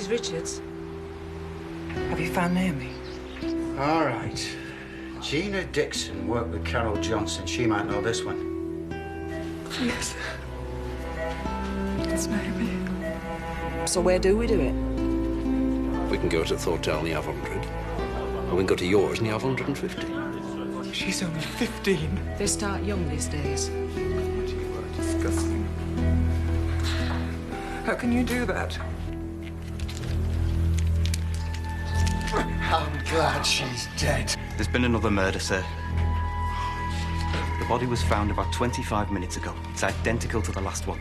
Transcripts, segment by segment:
Mrs. Richards. Have you found Naomi? All right. Gina Dixon worked with Carol Johnson. She might know this one. Yes. It's Naomi. So where do we do it? We can go to the hotel and you have 100. Or we can go to yours and you have 150. She's only 15. They start young these days. You are disgusting. How can you do that? I'm glad she's dead. There's been another murder, sir. The body was found about 25 minutes ago. It's identical to the last one.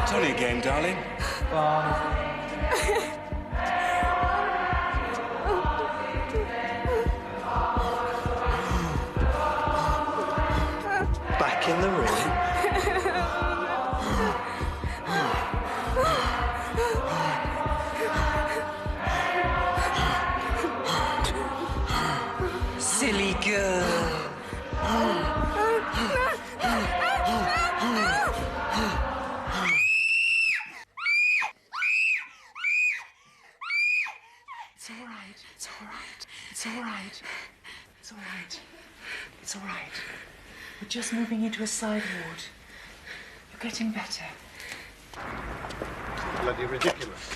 It's only a game, darling. Back in the room. Silly girl. It's all right. It's all right. It's all right. It's all right. It's all right. We're just moving into a side ward. You're getting better. Bloody ridiculous.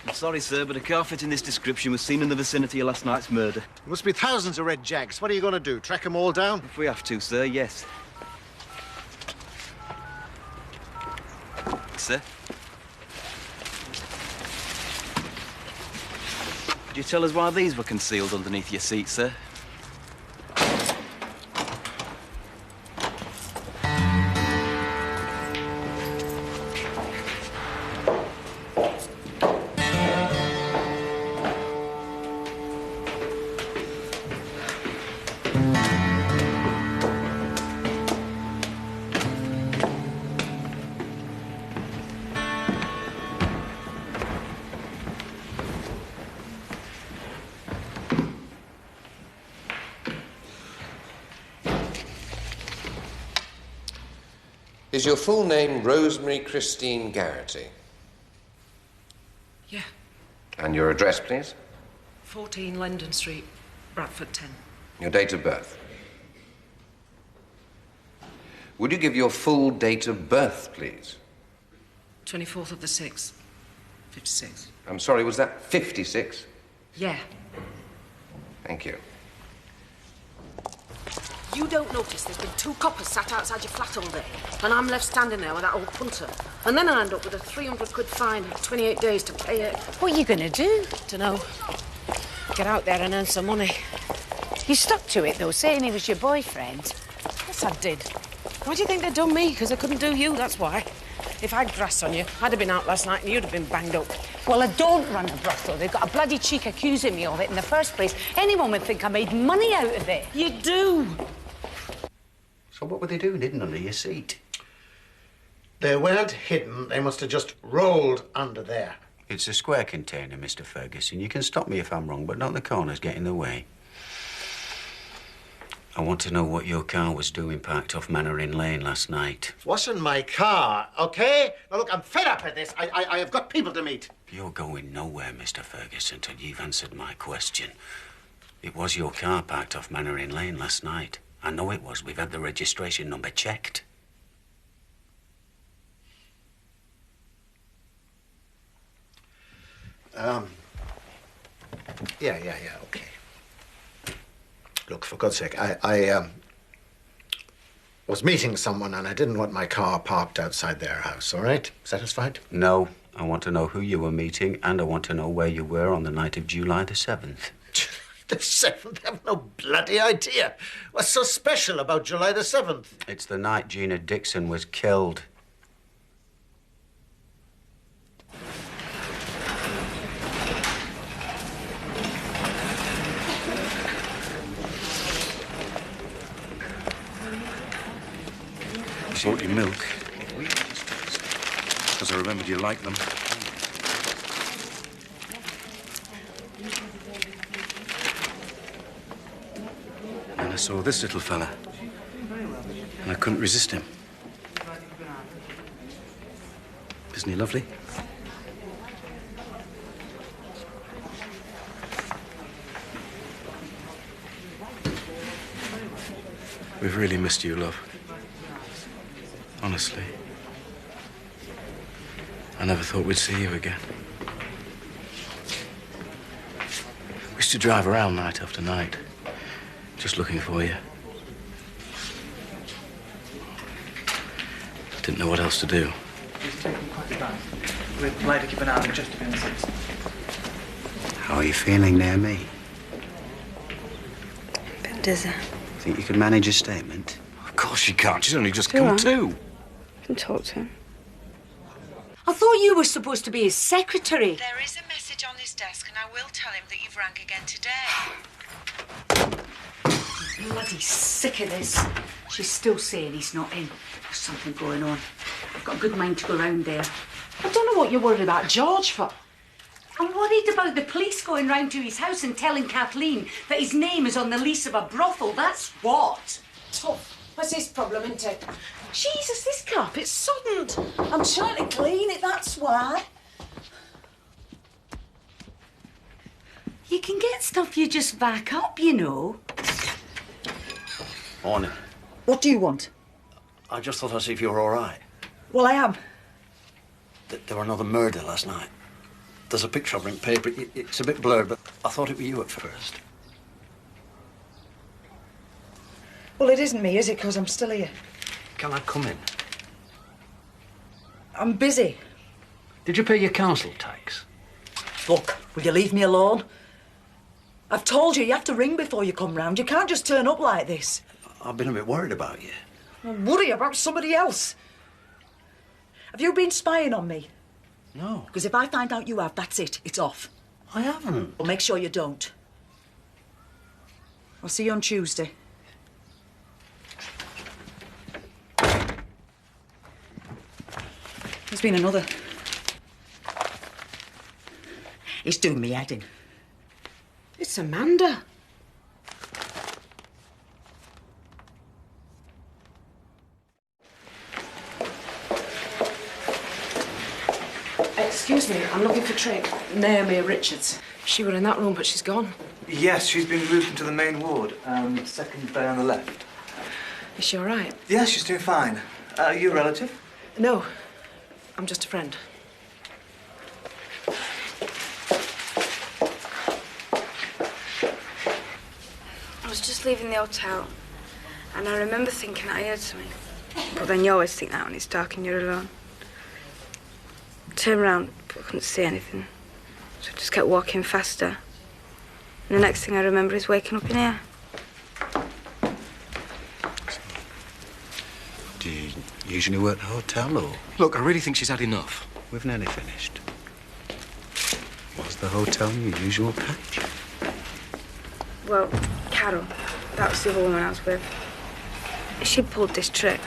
I'm sorry, sir, but a car fitting this description was seen in the vicinity of last night's murder. There must be thousands of red Jags. What are you going to do? Track them all down? If we have to, sir, yes. Sir? Could you tell us why these were concealed underneath your seat, sir? Is your full name Rosemary Christine Garrity? Yeah. And your address, please? 14 London Street, Bradford 10. Your date of birth? Would you give your full date of birth, please? 24th of the 6th, 56. I'm sorry, was that 56? Yeah. Thank you. You don't notice there's been 2 coppers sat outside your flat all day, and I'm left standing there with that old punter. And then I end up with a 300 quid fine and 28 days to pay it. What are you going to do? Dunno. Get out there and earn some money. You stuck to it, though, saying he was your boyfriend. Yes, I did. Why do you think they done me? Because I couldn't do you, that's why. If I'd grass on you, I'd have been out last night and you'd have been banged up. Well, I don't run a brothel. They've got a bloody cheek accusing me of it in the first place. Anyone would think I made money out of it. You do. So what were they doing hidden under your seat? They weren't hidden. They must have just rolled under there. It's a square container, Mr. Ferguson. You can stop me if I'm wrong, but not the corners get in the way. I want to know what your car was doing parked off Mannering Lane last night. It wasn't my car, OK? Now, look, I'm fed up with this. I have got people to meet. You're going nowhere, Mr. Ferguson, till you've answered my question. It was your car parked off Mannering Lane last night. I know it was. We've had the registration number checked. Yeah, OK. Look, for God's sake, I was meeting someone and I didn't want my car parked outside their house, all right? Satisfied? No. I want to know who you were meeting, and I want to know where you were on the night of July the 7th. The 7th? I've no bloody idea. What's so special about July the 7th? It's the night Gina Dixon was killed. Bought you milk. Because I remembered you liked them. And then I saw this little fella. And I couldn't resist him. Isn't he lovely? We've really missed you, love. Honestly. I never thought we'd see you again. We used to drive around night after night, just looking for you. Didn't know what else to do. He's taking quite a bath. We're polite to keep an eye on him just to be on the safe side. How are you feeling near me? A bit dizzy. Think you could manage a statement? Of course she can't. She's only just come to. I can talk to him. I thought you were supposed to be his secretary. There is a message on his desk, and I will tell him that you've rang again today. Bloody sick of this. She's still saying he's not in. There's something going on. I've got a good mind to go round there. I don't know what you're worried about George for. I'm worried about the police going round to his house and telling Kathleen that his name is on the lease of a brothel. That's what. Tough. That's his problem, isn't it? Jesus, this carpet's soddened. I'm trying to clean it, that's why. You can get stuff you just back up, you know. Morning. What do you want? I just thought I'd see if you were all right. Well, I am. There were another murder last night. There's a picture of her in paper. It's a bit blurred, but I thought it was you at first. Well, it isn't me, is it? Because I'm still here. Can I come in? I'm busy. Did you pay your council tax? Look, will you leave me alone? I've told you have to ring before you come round. You can't just turn up like this. I've been a bit worried about you. Worry about somebody else. Have you been spying on me? No. Because if I find out you have, that's it. It's off. I haven't. Well, make sure you don't. I'll see you on Tuesday. There's been another. It's doing me head in. It's Amanda. Excuse me, I'm looking for Trick. Naomi Richards. She were in that room, but she's gone. Yes, she's been moved into the main ward. Second bed on the left. Is she all right? Yes, she's doing fine. Are you a relative? No, I'm just a friend. I was just leaving the hotel, and I remember thinking I heard something. But then you always think that when it's dark and you're alone. Turned around, but I couldn't see anything. So I just kept walking faster. And the next thing I remember is waking up in here. Do you usually work at a hotel, or...? Look, I really think she's had enough. We've nearly finished. Was the hotel your usual patch? Well, Carol, that was the other woman I was with. She pulled this trick.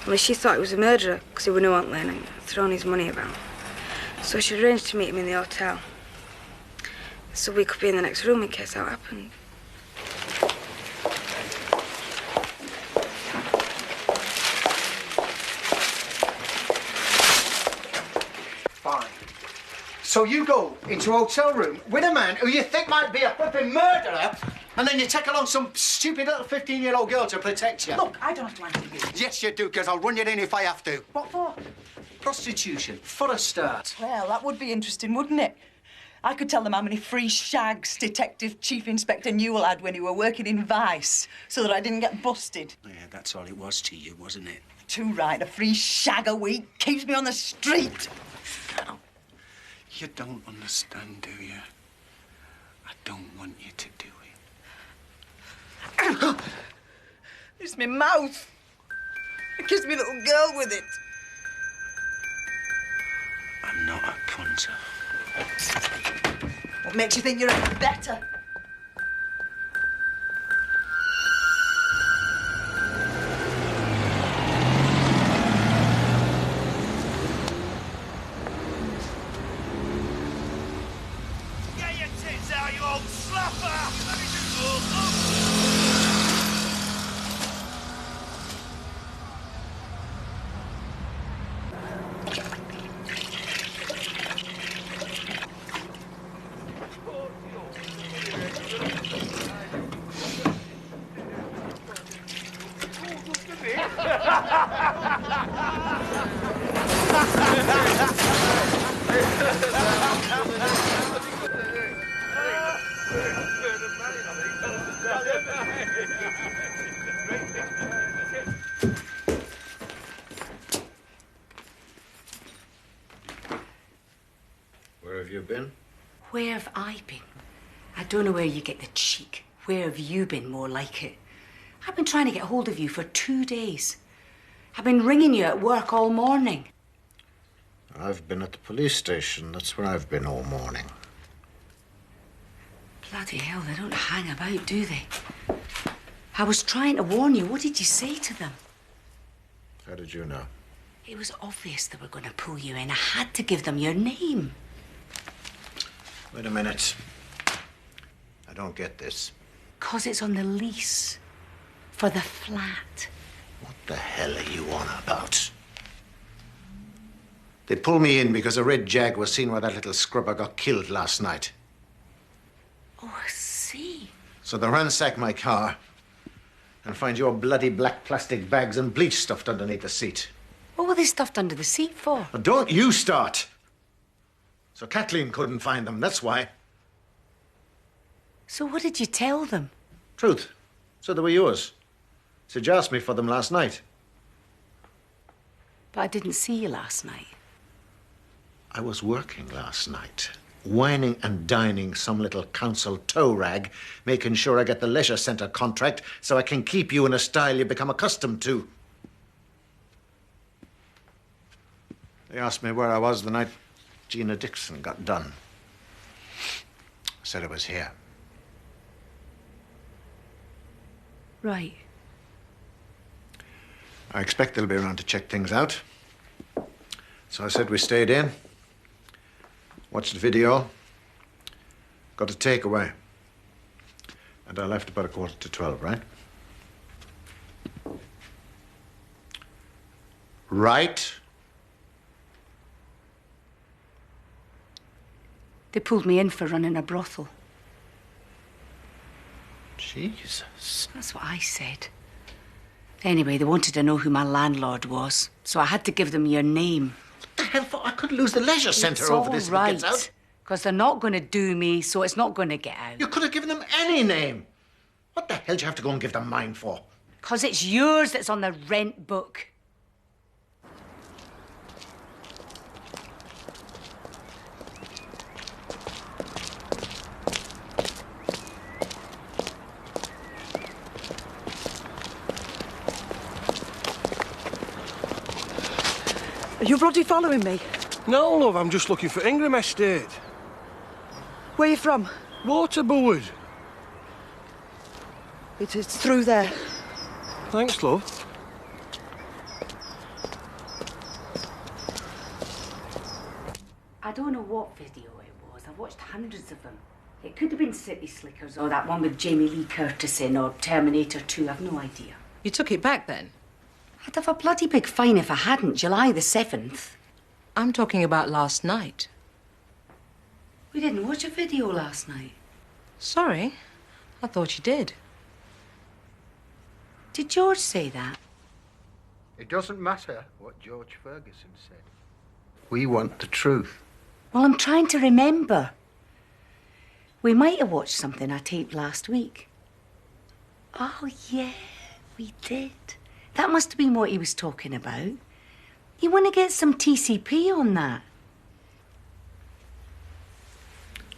Only she thought he was a murderer because he was no Aunt Lynn and thrown his money about. So she arranged to meet him in the hotel. So we could be in the next room in case that happened. Fine. So you go into a hotel room with a man who you think might be a flipping murderer, and then you take along some stupid little 15-year-old girl to protect you. Look, I don't have to answer you. Yes, you do, because I'll run you in if I have to. What for? Prostitution, for a start. Well, that would be interesting, wouldn't it? I could tell them how many free shags Detective Chief Inspector Newell had when he were working in Vice, so that I didn't get busted. Yeah, that's all it was to you, wasn't it? Too right, a free shag a week keeps me on the street. You don't understand, do you? I don't want you to do it. It's my mouth. I kissed me little girl with it. I'm not a punter. What makes you think you're any better? have you been? Where have I been? I don't know where you get the cheek. Where have you been, more like it? I've been trying to get hold of you for 2 days. I've been ringing you at work all morning. I've been at the police station. That's where I've been all morning. Bloody hell, they don't hang about, do they? I was trying to warn you. What did you say to them? How did you know? It was obvious they were going to pull you in. I had to give them your name. Wait a minute. I don't get this. 'Cause it's on the lease. For the flat. What the hell are you on about? They pulled me in because a red Jag was seen where that little scrubber got killed last night. Oh, I see. So they ransack my car and find your bloody black plastic bags and bleach stuffed underneath the seat. What were they stuffed under the seat for? Well, don't you start. So Kathleen couldn't find them, that's why. So what did you tell them? Truth. So they were yours. So you asked me for them last night. But I didn't see you last night. I was working last night, whining and dining some little council tow rag, making sure I get the leisure centre contract so I can keep you in a style you become accustomed to. They asked me where I was the night Gina Dixon got done. I said I was here. Right. I expect they'll be around to check things out. So I said we stayed in, watched the video, got a takeaway. And I left about 11:45, right? Right? They pulled me in for running a brothel. Jesus. That's what I said. Anyway, they wanted to know who my landlord was, so I had to give them your name. What the hell for? I could lose the leisure centre over this if it gets out. Because they're not going to do me, so it's not going to get out. You could have given them any name. What the hell do you have to go and give them mine for? Because it's yours that's on the rent book. Are you bloody following me? No, love, I'm just looking for Ingram Estate. Where are you from? Waterboard. It's through there. Thanks, love. I don't know what video it was. I've watched hundreds of them. It could have been City Slickers or that one with Jamie Lee Curtis in or Terminator 2. I've no idea. You took it back then? I'd have a bloody big fine if I hadn't. July the 7th. I'm talking about last night. We didn't watch a video last night. Sorry. I thought you did. Did George say that? It doesn't matter what George Ferguson said. We want the truth. Well, I'm trying to remember. We might have watched something I taped last week. Oh, yeah, we did. That must have been what he was talking about. You want to get some TCP on that?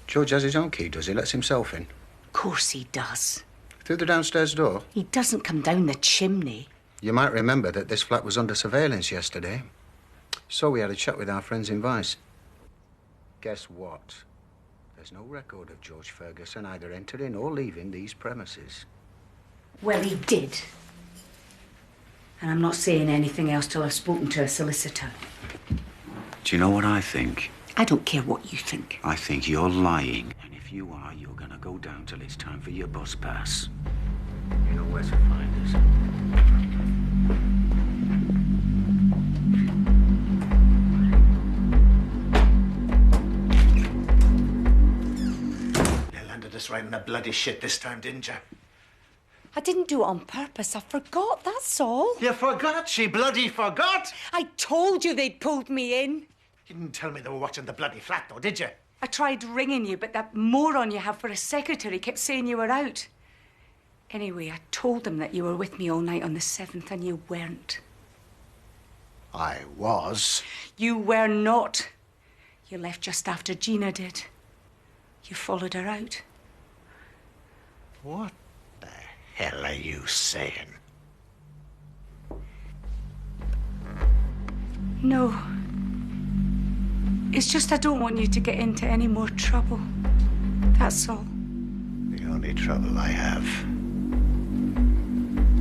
George has his own key, does he? Lets himself in? Of course he does. Through the downstairs door? He doesn't come down the chimney. You might remember that this flat was under surveillance yesterday. So we had a chat with our friends in Vice. Guess what? There's no record of George Ferguson either entering or leaving these premises. Well, he did. And I'm not saying anything else till I've spoken to a solicitor. Do you know what I think? I don't care what you think. I think you're lying. And if you are, you're going to go down till it's time for your bus pass. You know where to find us. You landed us right in the bloody shit this time, didn't you? I didn't do it on purpose. I forgot, that's all. You forgot? She bloody forgot? I told you they'd pulled me in. You didn't tell me they were watching the bloody flat, though, did you? I tried ringing you, but that moron you have for a secretary kept saying you were out. Anyway, I told them that you were with me all night on the 7th, and you weren't. I was. You were not. You left just after Gina did. You followed her out. What the hell are you saying? No. It's just I don't want you to get into any more trouble. That's all. The only trouble I have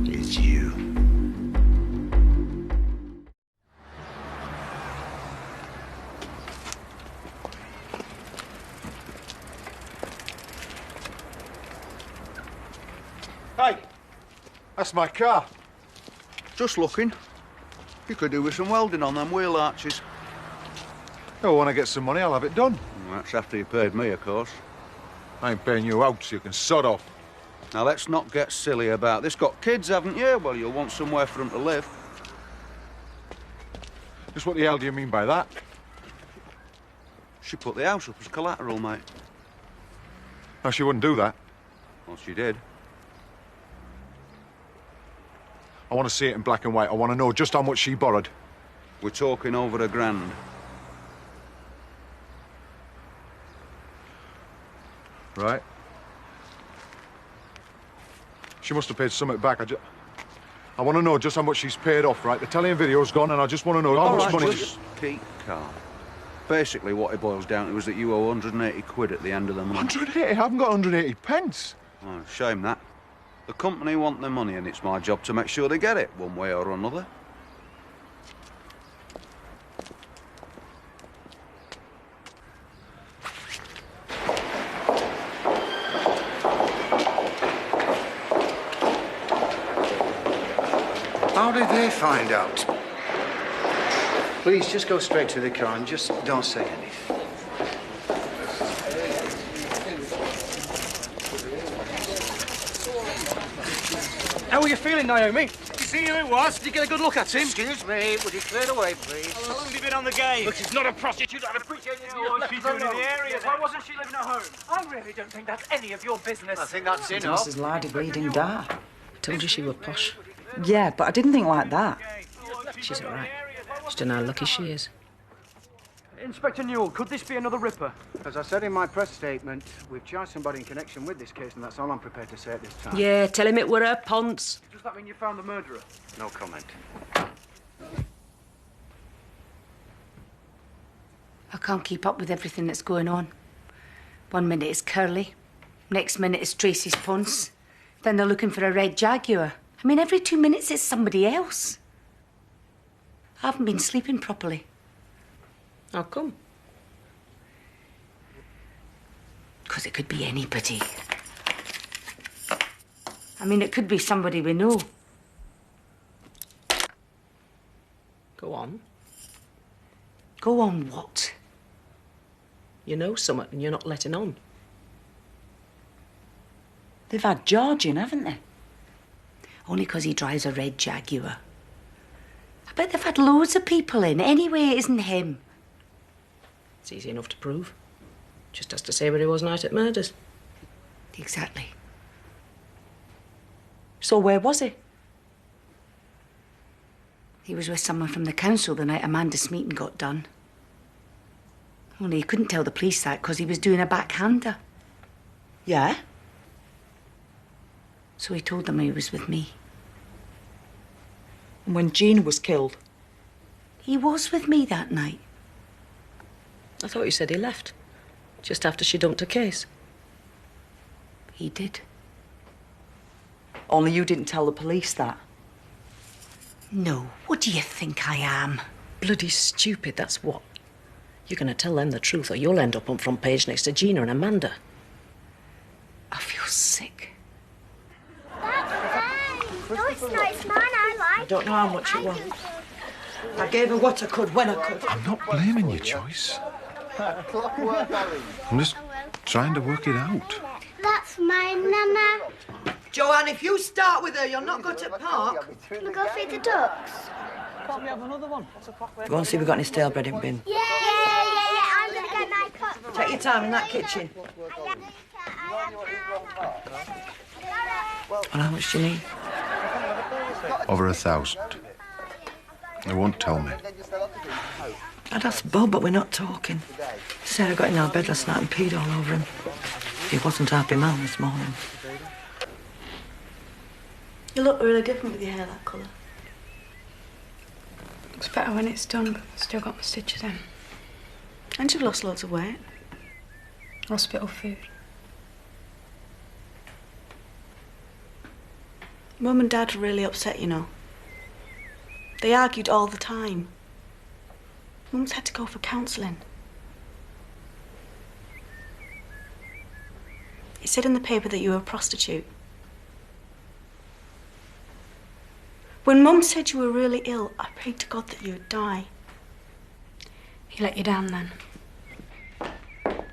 is you. Hey, that's my car. Just looking. You could do with some welding on them wheel arches. Oh, when I get some money, I'll have it done. Well, that's after you paid me, of course. I ain't paying you out, so you can sod off. Now, let's not get silly about this. Got kids, haven't you? Well, you'll want somewhere for them to live. Just what the hell do you mean by that? She put the house up as collateral, mate. No, she wouldn't do that. Well, she did. I want to see it in black and white. I want to know just how much she borrowed. We're talking over $1,000. Right. She must have paid something back. I want to know just how much she's paid off, right? The telling video's gone, and I just want to know how much money... Just keep calm. Basically, what it boils down to is that you owe 180 quid at the end of the month. 180? I haven't got 180 pence. Oh, shame that. The company want their money, and it's my job to make sure they get it, one way or another. How did they find out? Please, just go straight to the car and just don't say anything. How are you feeling, Naomi? You see who it was? Did you get a good look at him? Excuse me, would you clear the way, please? How long have you been on the game? Look, she's not a prostitute. I'd appreciate it. What's she doing in the area? Why wasn't she living at home? I really don't think that's any of your business. I think that's enough. Mrs. Lardy bleeding dark. I told you she was posh. Yeah, but I didn't think like that. She's all right. Just don't know how lucky she is. Inspector Newell, could this be another ripper? As I said in my press statement, we've charged somebody in connection with this case, and that's all I'm prepared to say at this time. Yeah, tell him it were her, Ponce. Does that mean you found the murderer? No comment. I can't keep up with everything that's going on. One minute it's Curly, next minute it's Tracy's Ponce. Then they're looking for a red Jaguar. I mean, every 2 minutes it's somebody else. I haven't been sleeping properly. How come? Because it could be anybody. I mean, it could be somebody we know. Go on. Go on what? You know something and you're not letting on. They've had George in, haven't they? Only because he drives a red Jaguar. I bet they've had loads of people in. Anyway, it isn't him. It's easy enough to prove. Just has to say where he was night at murders. Exactly. So where was he? He was with someone from the council the night Amanda's meeting got done. Only he couldn't tell the police that because he was doing a backhander. Yeah? So he told them he was with me. And when Gina was killed? He was with me that night. I thought you said he left. Just after she dumped her case. He did. Only you didn't tell the police that. No. What do you think I am? Bloody stupid, that's what. You're going to tell them the truth or you'll end up on front page next to Gina and Amanda. I feel sick. No, it's not. It's mine. I like I don't know how much you want. I gave her what I could when I could. I'm not blaming you, Joyce. I'm just trying to work it out. That's mine, Nana. Joanne, if you start with her, you're not going to park. Can we go feed the ducks? Can't we have another one? Go and see if we've got any stale bread in bin. Yeah. I'm going to get my cup. Take your time in that kitchen. And how much do you need? Over 1,000. They won't tell me. I'd asked Bob, but we're not talking. Sarah got in our bed last night and peed all over him. He wasn't a happy man this morning. You look really different with your hair that colour. Looks better when it's done, but I've still got my stitches in. And you've lost loads of weight. Hospital food. Mum and Dad are really upset, you know. They argued all the time. Mum's had to go for counselling. It said in the paper that you were a prostitute. When Mum said you were really ill, I prayed to God that you would die. He let you down then.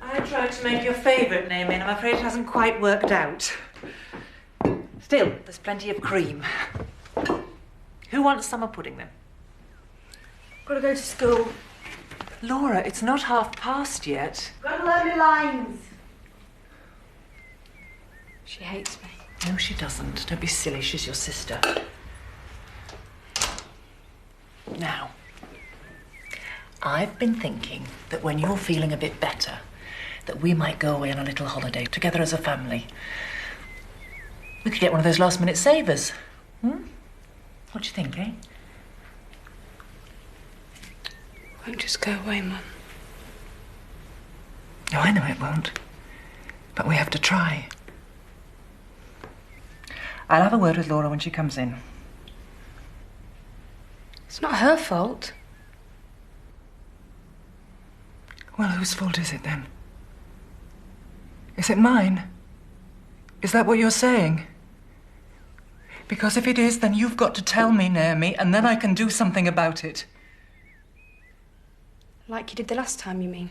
I tried to make your favourite name in. I'm afraid it hasn't quite worked out. Still, there's plenty of cream. Who wants summer pudding then? Gotta go to school. Laura, it's not past yet. Gotta learn my lines. She hates me. No, she doesn't. Don't be silly. She's your sister. Now, I've been thinking that when you're feeling a bit better, that we might go away on a little holiday together as a family. We could get one of those last-minute savers. What do you think, eh? Won't just go away, Mum. No, I know it won't. But we have to try. I'll have a word with Laura when she comes in. It's not her fault. Well, whose fault is it then? Is it mine? Is that what you're saying? Because if it is, then you've got to tell me, Naomi, and then I can do something about it. Like you did the last time, you mean?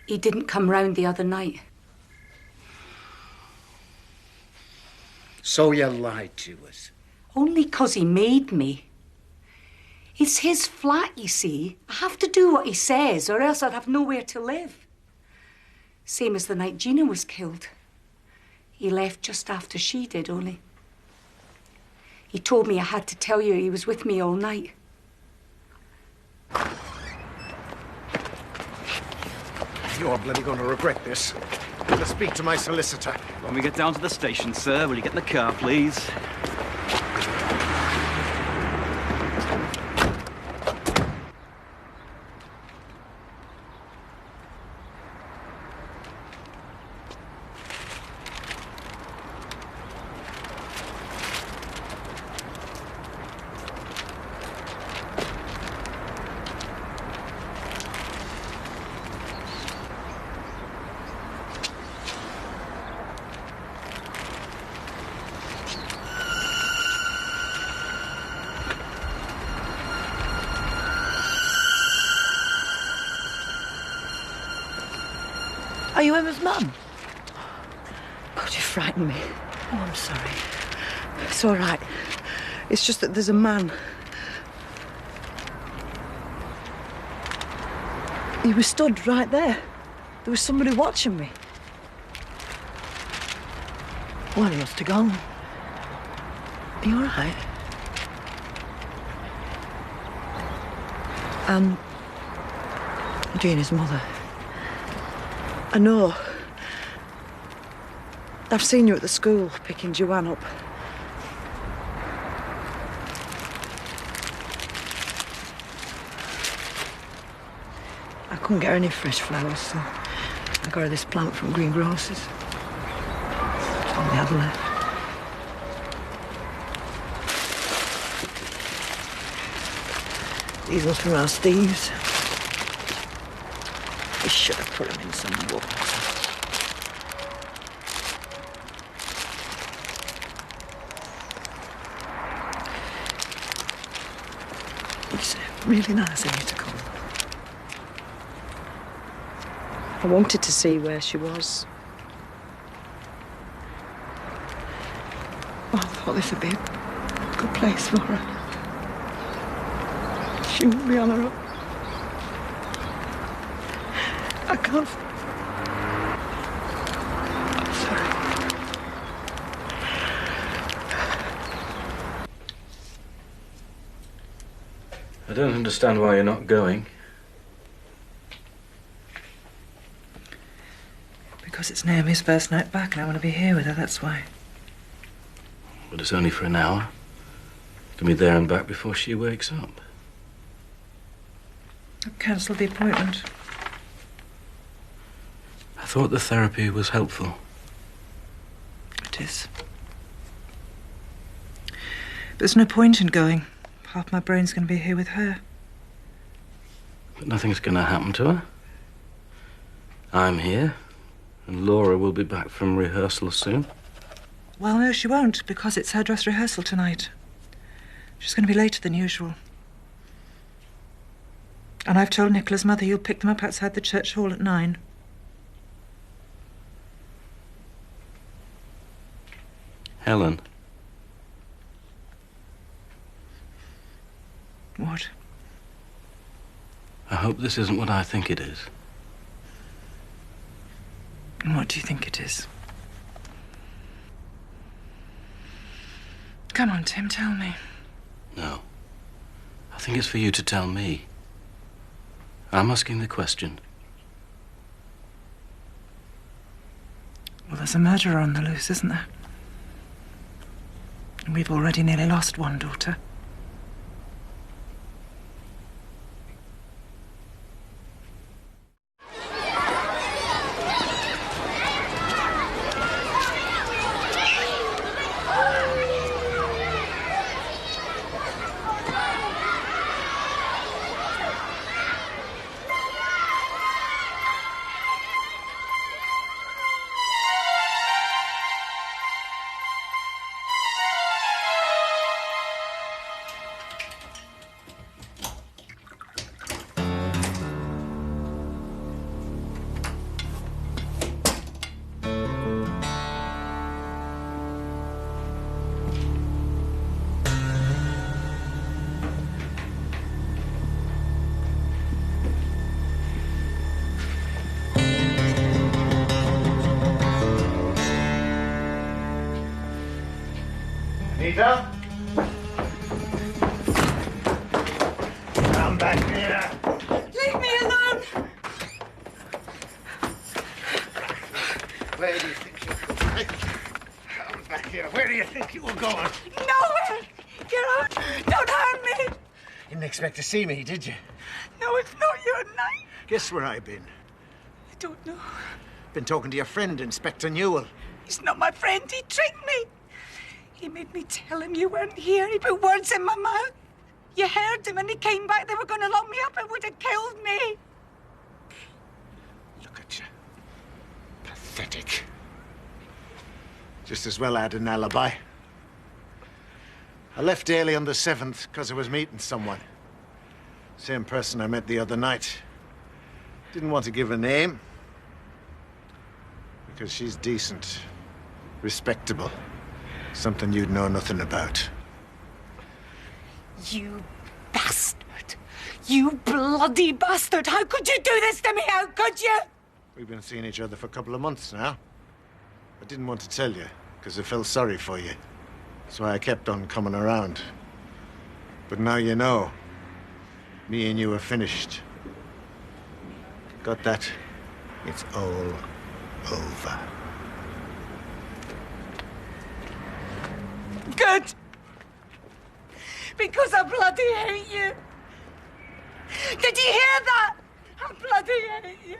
He didn't come round the other night. So you lied to us? Only 'cause he made me. It's his flat, you see. I have to do what he says, or else I'd have nowhere to live. Same as the night Gina was killed. He left just after she did, only. He told me I had to tell you he was with me all night. You're bloody going to regret this. I'm going to speak to my solicitor. When we get down to the station, sir, will you get in the car, please? Are you Emma's mum? God, you frightened me. Oh, I'm sorry. It's all right. It's just that there's a man. He was stood right there. There was somebody watching me. Well, he must have gone. Are you all right? Gina's mother. I know. I've seen you at the school picking Joanne up. I couldn't get her any fresh flowers, so I got her this plant from Greengrocer's. It's all they had left. These ones from our Steve's. We should have put them in some books. It's really nice of you to come. I wanted to see where she was. Oh, I thought this would be a good place for her. She won't be on her own. I can't. don't understand why you're not going. Because it's Naomi's first night back and I want to be here with her, that's why. But it's only for an hour. You can be there and back before she wakes up. I've cancelled the appointment. I thought the therapy was helpful. It is. But there's no point in going. Half my brain's going to be here with her. But nothing's going to happen to her. I'm here, and Laura will be back from rehearsal soon. Well, no, she won't, because it's her dress rehearsal tonight. She's going to be later than usual. And I've told Nicola's mother you'll pick them up outside the church hall at 9. Helen. What? I hope this isn't what I think it is. And what do you think it is? Come on, Tim, tell me. No. I think it's for you to tell me. I'm asking the question. Well, there's a murderer on the loose, isn't there? And we've already nearly lost one daughter. Anita? Come back here. Leave me alone! Where do you think you're going? Come back here. Where do you think you were going? Nowhere! Get out! Don't harm me! Didn't expect to see me, did you? No, it's not your night. Guess where I've been? I don't know. Been talking to your friend, Inspector Newell. He's not my friend. He tricked me. He made me tell him you weren't here. He put words in my mouth. You heard him and he came back. They were going to lock me up and would have killed me. Look at you. Pathetic. Just as well I had an alibi. I left early on the 7th because I was meeting someone. Same person I met the other night. Didn't want to give a name. Because she's decent. Respectable. Something you'd know nothing about. You bastard. You bloody bastard. How could you do this to me? How could you? We've been seeing each other for a couple of months now. I didn't want to tell you, because I felt sorry for you. So I kept on coming around. But now you know. Me and you are finished. Got that? It's all over. Good. Because I bloody hate you. Did you hear that? I bloody hate you.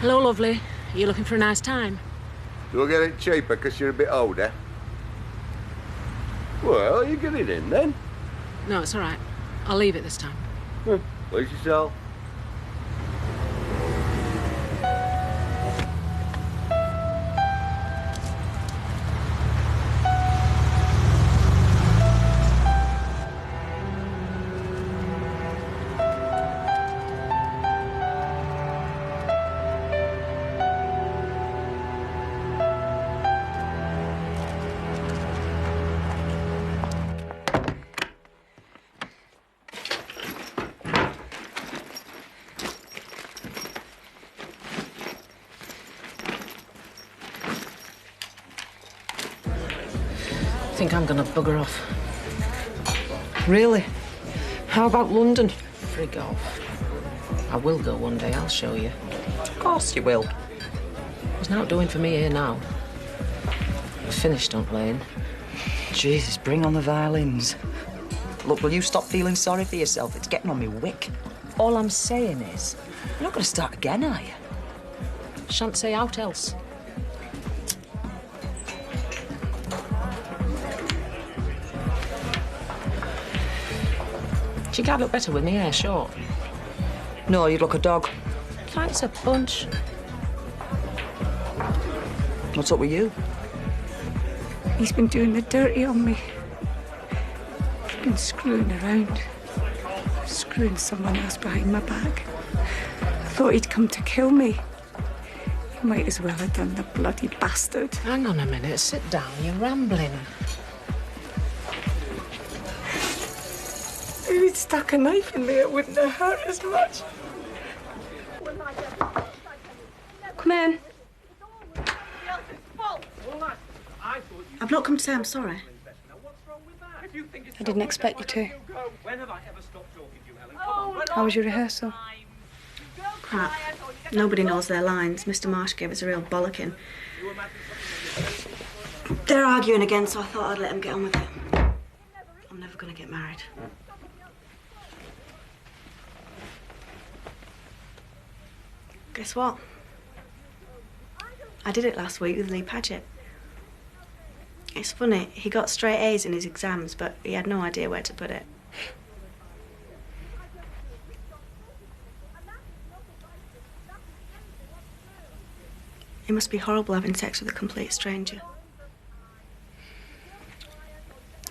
Hello, lovely. Are you looking for a nice time? You'll get it cheaper because you're a bit older. Well, you get it in then. No, it's all right. I'll leave it this time. Please yourself. think I'm gonna bugger off. Really? How about London? Frig off. I will go one day, I'll show you. Of course you will. There's no doing for me here now. We're finished on playing. Jesus, bring on the violins. Look, will you stop feeling sorry for yourself? It's getting on me wick. All I'm saying is, you're not going to start again, are you? Shan't say out else. She can't look better with me hair short. No, you'd look a dog. Thanks a bunch. What's up with you? He's been doing the dirty on me. He's been screwing around. Screwing someone else behind my back. I thought he'd come to kill me. He might as well have done, the bloody bastard. Hang on a minute, sit down, you're rambling. If he'd stuck a knife in me, it wouldn't have hurt as much. Come in. I've not come to say I'm sorry. I didn't expect you to. How was your rehearsal? Crap. Nobody knows their lines. Mr. Marsh gave us a real bollocking. They're arguing again, so I thought I'd let them get on with it. I'm never going to get married. Guess what? I did it last week with Lee Paget. It's funny, he got straight A's in his exams, but he had no idea where to put it. It must be horrible having sex with a complete stranger.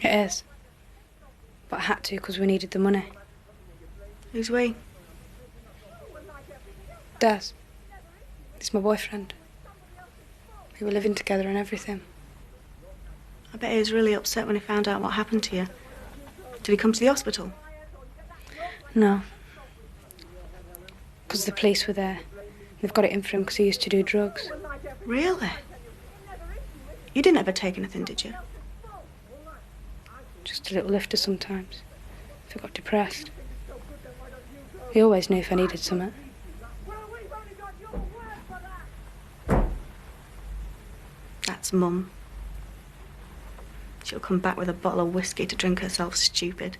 It is. But I had to because we needed the money. Who's we? Des. He's my boyfriend. We were living together and everything. I bet he was really upset when he found out what happened to you. Did he come to the hospital? No. Because the police were there. They've got it in for him because he used to do drugs. Really? You didn't ever take anything, did you? Just a little lifter sometimes. If I got depressed. He always knew if I needed something. That's Mum. She'll come back with a bottle of whiskey to drink herself stupid.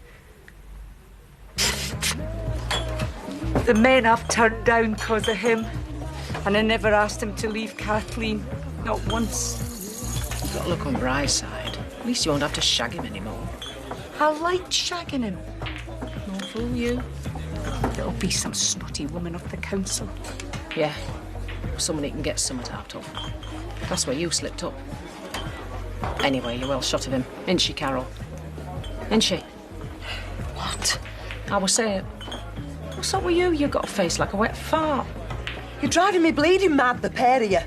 The men I've turned down because of him. And I never asked him to leave Kathleen. Not once. You've got to look on Bry's side. At least you won't have to shag him anymore. I liked shagging him. No fool you. There'll be some snotty woman off the council. Yeah. Someone he can get something out of. That's where you slipped up. Anyway, you're well shot of him. Ain't she, Carol? Ain't she? What? I was saying... What's up with you? You've got a face like a wet fart. You're driving me bleeding mad, the pair of you.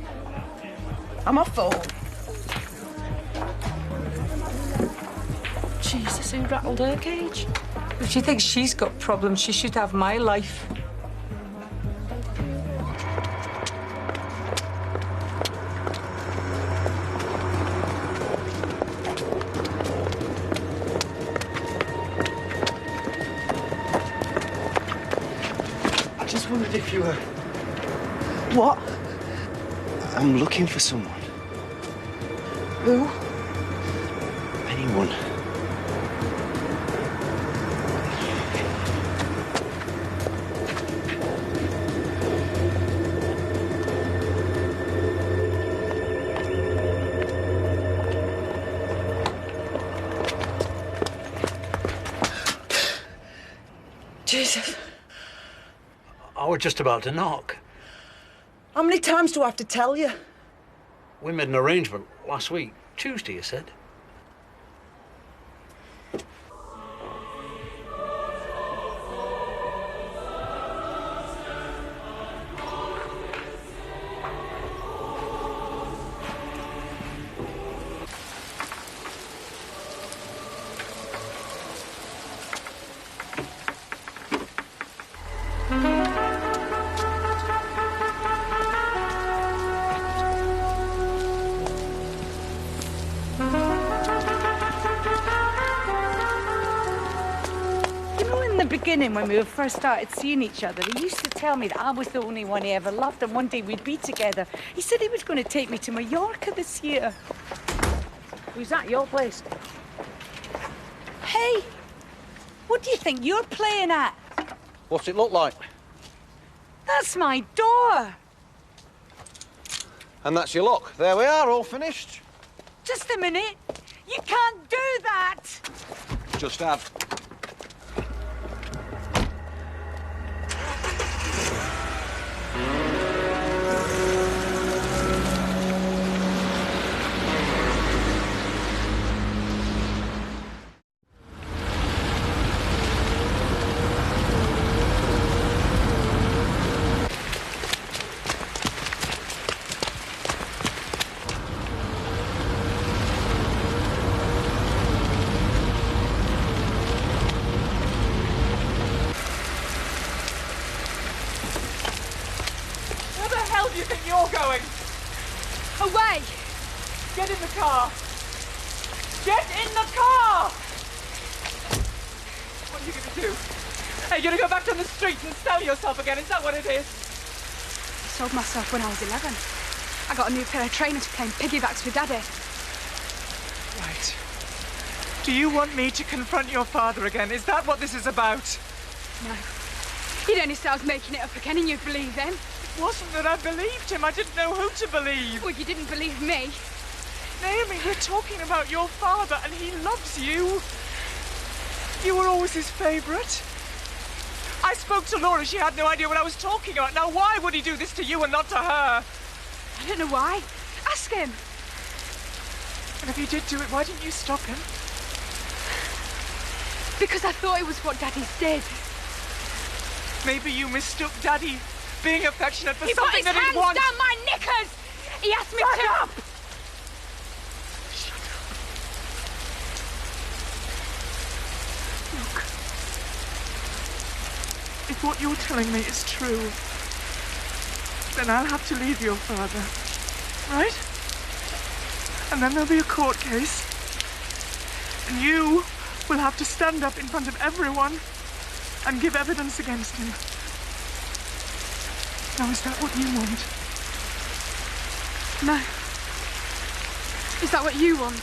I'm off phone. Jesus, who rattled her cage? If she thinks she's got problems, she should have my life. I just wondered if you were... What? I'm looking for someone. Who? Anyone. Jesus. I was just about to knock. How many times do I have to tell you? We made an arrangement last week. Tuesday, you said. beginning, when we first started seeing each other, he used to tell me that I was the only one he ever loved and one day we'd be together. He said he was going to take me to Mallorca this year. Was that your place? Hey, what do you think you're playing at? What's it look like? That's my door. And that's your lock. There we are, all finished. Just a minute. You can't do that. Just have. Where the hell do you think you're going? Away! Get in the car! Get in the car! What are you going to do? Are you going to go back on the streets and sell yourself again? Is that what it is? I sold myself when I was 11. I got a new pair of trainers playing piggybacks with Daddy. Right. Do you want me to confront your father again? Is that what this is about? No. You'd only say I was making it up again and you'd believe them. It wasn't that I believed him. I didn't know who to believe. Well, you didn't believe me. Naomi, we're talking about your father and he loves you. You were always his favourite. I spoke to Laura. She had no idea what I was talking about. Now, why would he do this to you and not to her? I don't know why. Ask him. And if he did do it, why didn't you stop him? Because I thought it was what Daddy did. Maybe you mistook Daddy being affectionate for He put something his that hands he wants. down my knickers! He asked me Shut to... up! Look. If what you're telling me is true, then I'll have to leave your father. Right? And then there'll be a court case. And you will have to stand up in front of everyone and give evidence against him. Now, is that what you want? No. Is that what you want?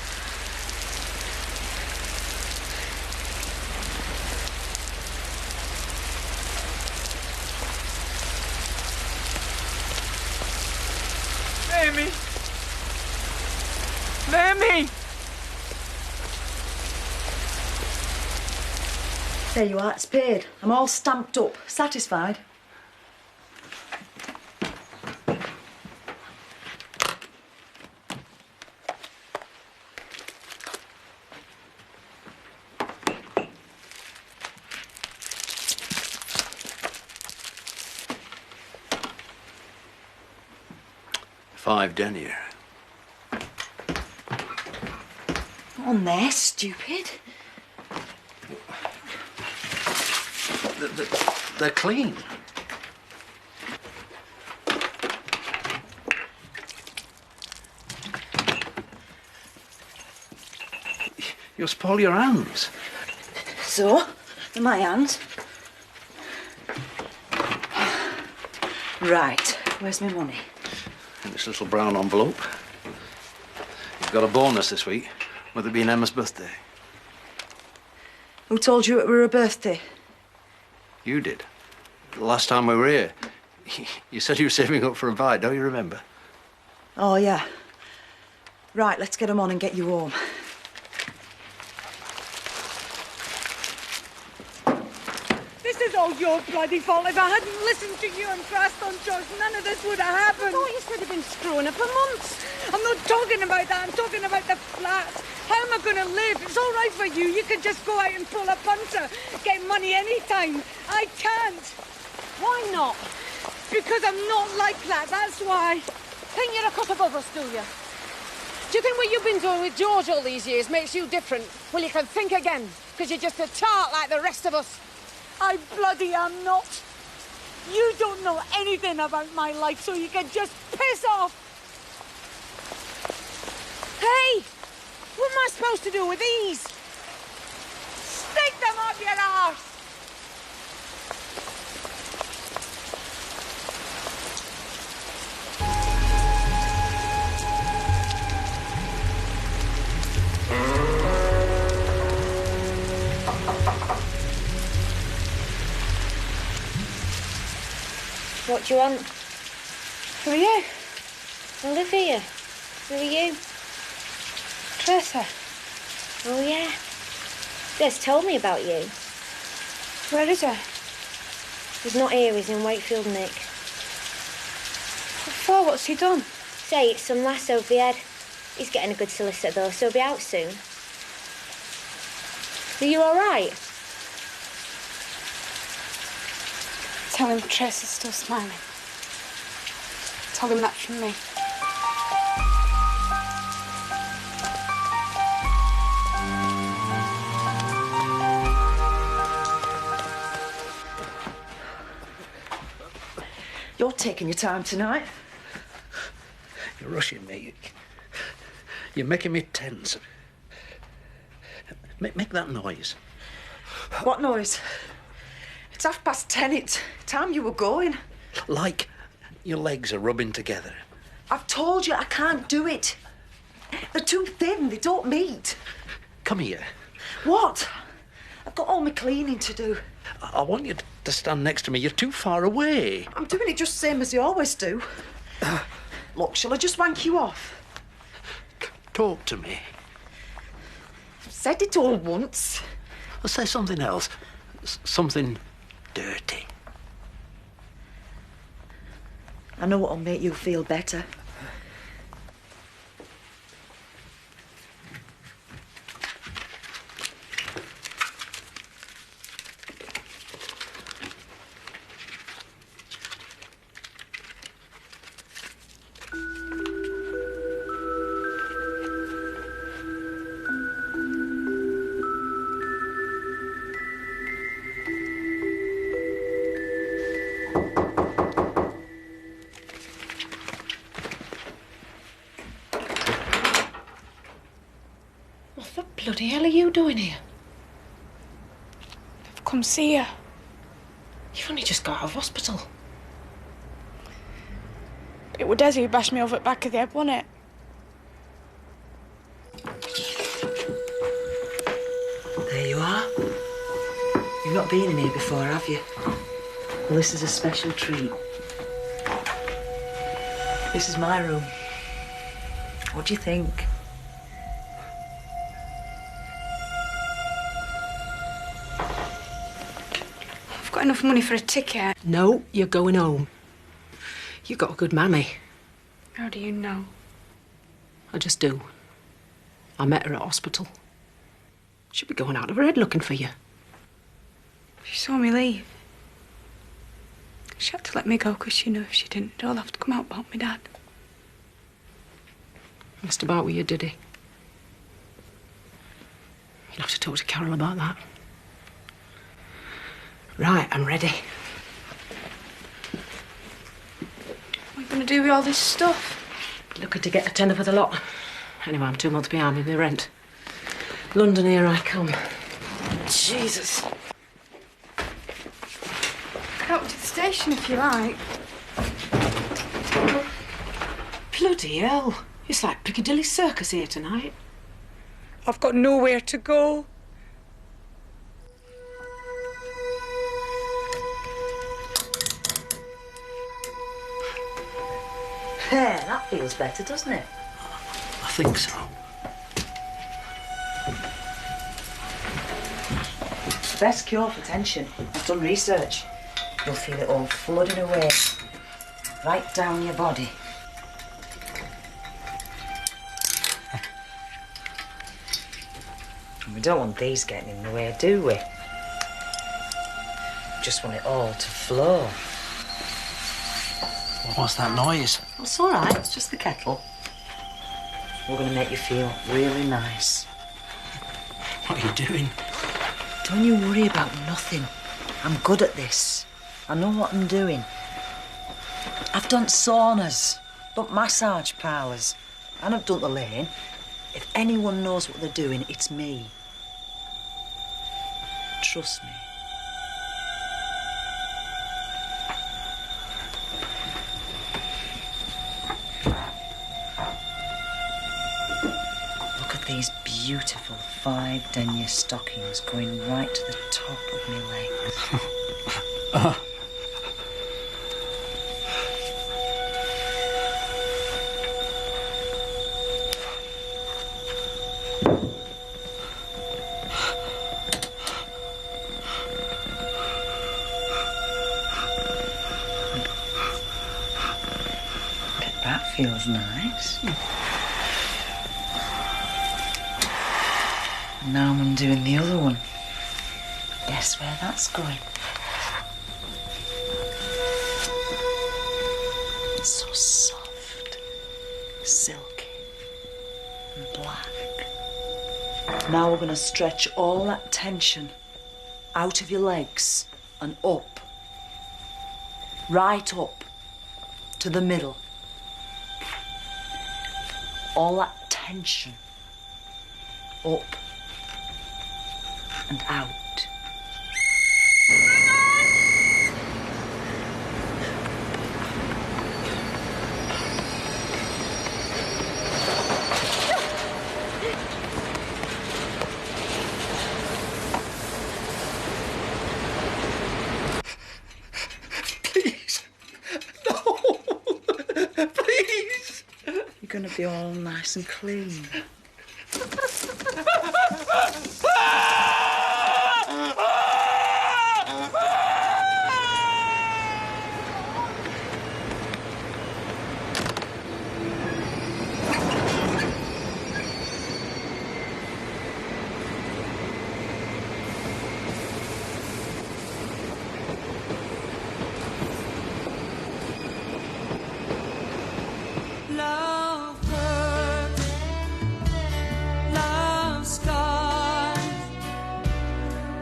Amy! Amy! There you are, it's paid. I'm all stamped up. Satisfied? $5 denier. On there, stupid. They're clean. You'll spoil your hands. So, in my hands. Right, where's my money? In this little brown envelope. You've got a bonus this week, with it being Emma's birthday. Who told you it were her birthday? You did. The last time we were here, you said you were saving up for a bite, don't you remember? Oh, yeah. Right, let's get 'em on and get you home. This is all your bloody fault. If I hadn't listened to you and pressed on Josh, none of this would have happened. I thought you said you'd been screwing her for months. I'm not talking about that. I'm talking about the flat. How am I going to live? It's all right for you. You can just go out and pull a punter, get money anytime. I can't. Why not? Because I'm not like that. That's why. Think you're a cut above us, do you? Do you think what you've been doing with George all these years makes you different? Well, you can think again, because you're just a tart like the rest of us. I bloody am not. You don't know anything about my life, so you can just piss off. Hey! What am I supposed to do with these? Stick them up your arse. What do you want? Who are you? Olivia. Who are you? Teresa. Oh, yeah. Des told me about you. Where is he? He's not here, he's in Wakefield, Nick. What for? What's he done? Say, it's some lass over the head. He's getting a good solicitor, though, so he'll be out soon. Are you all right? Tell him Teresa's still smiling. Tell him that from me. You're taking your time tonight. You're rushing me. You're making me tense. Make that noise. What noise? It's 10:30. It's time you were going. Like your legs are rubbing together. I've told you I can't do it. They're too thin. They don't meet. Come here. What? I've got all my cleaning to do. I want you to stand next to me. You're too far away. I'm doing it just the same as you always do. Look, shall I just wank you off? Talk to me. I've said it all once. I'll say something else. Something dirty. I know what'll make you feel better. What the hell are you doing here? I've come see you. You've only just got out of hospital. It was Desi who bashed me over at the back of the head, wasn't it? There you are. You've not been in here before, have you? Well, this is a special treat. This is my room. What do you think? I've got enough money for a ticket. No, you're going home. You got a good mammy. How do you know? I just do. I met her at hospital. She'd be going out of her head looking for you. She saw me leave. She had to let me go because she knew if she didn't, it'd all have to come out about my dad. Messed about with you, did he? You'll have to talk to Carol about that. Right, I'm ready. What are you going to do with all this stuff? Looking to get a tenner for the lot. Anyway, I'm 2 months behind with my rent. London, here I come. Jesus. Go up to the station if you like. Bloody hell. It's like Piccadilly Circus here tonight. I've got nowhere to go. There, that feels better, doesn't it? I think so. It's the best cure for tension. I've done research. You'll feel it all flooding away, right down your body. And we don't want these getting in the way, do we? Just want it all to flow. What's that noise? It's all right, it's just the kettle. We're going to make you feel really nice. What are you doing? Don't you worry about nothing. I'm good at this. I know what I'm doing. I've done saunas, done massage parlours, and I've done the lane. If anyone knows what they're doing, it's me. Trust me. Look at these beautiful 5 denier stockings going right to the top of my legs. feels nice. And now I'm undoing the other one. Guess where that's going? It's so soft, silky, and black. Now we're going to stretch all that tension out of your legs and up. Right up to the middle. All that tension up and out. You're gonna be all nice and clean. Love hurts, love scars,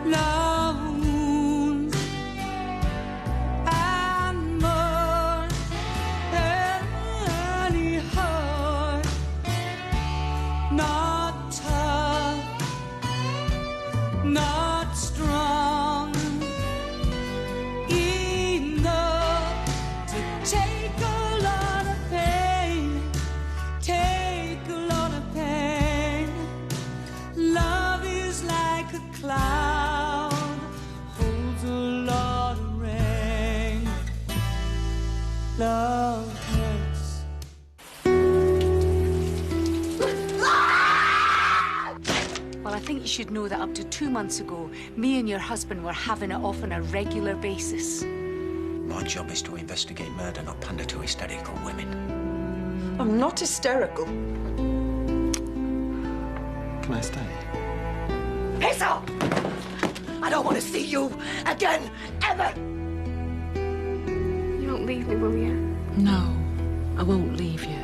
love wounds, and more than any heart. Not tough, not strong enough to take a lot of pain. Take a lot of pain. Love is like a cloud, holds a lot of rain. Love hurts. Well, I think you should know that up to 2 months ago, me and your husband were having it off on a regular basis. My job is to investigate murder, not pander to hysterical women. I'm not hysterical. Can I stay? Piss off! I don't want to see you again, ever! You won't leave me, will you? No, I won't leave you.